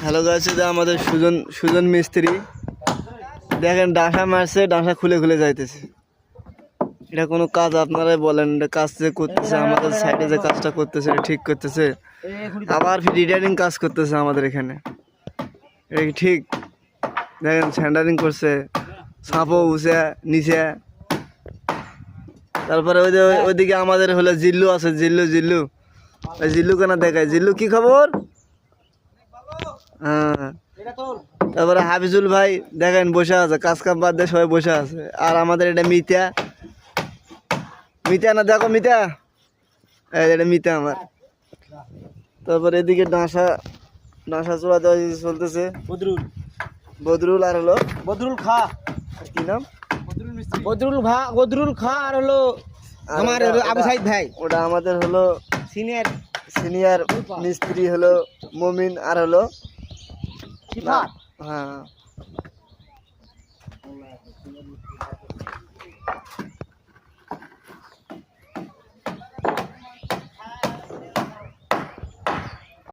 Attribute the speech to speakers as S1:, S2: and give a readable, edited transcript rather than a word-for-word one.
S1: Hello guys, এটা আমাদের সুজন সুজন মিস্ত্রি। দেখেন ডাঁসা মারছে, ডাঁসা খুলে খুলে যাইতেছে। এটা কোনো কাজ আপনারাই বলেন, এটা কাজ যে করতেছে আমাদের সাইডে, যে কাজটা করতেছে এটা ঠিক করতেছে, আবার রিটার্নিং কাজ করতেছে আমাদের এখানে। এটা কি ঠিক? দেখেন স্যান্ডারিং করছে, সাপও উঠে নিচে। তারপরে ওই যে ওইদিকে আমাদের হলো জিল্লু আছে, জিল্লু জিল্লু ওই জিল্লু কেনা দেখায়। জিল্লু কি খবর? হ্যাঁ, তারপরে হাফিজুল ভাই দেখেন বসে আছে, কাজ কাম বাদ দিয়ে সবাই বসে আছে। আর আমাদের এটা মিতা, মিতা না দেখো মিতা, এটা মিতা আমার। তারপরে এদিকে ডাঁসা ডাঁসা চোড়া দেওয়া চলতেছে।
S2: বদরুল
S1: বদরুল আর হলো
S2: বদরুল খা
S1: আর কি নাম,
S2: বদরুল খা আর হলো
S1: আর
S2: আমার
S1: ওটা-
S2: হলো আবু
S1: ওটা-
S2: সাইদ ভাই
S1: ওটা আমাদের হলো
S2: সিনিয়র
S1: সিনিয়র মিস্ত্রি হলো মমিন আর হলো
S2: সিফাত।
S1: হ্যাঁ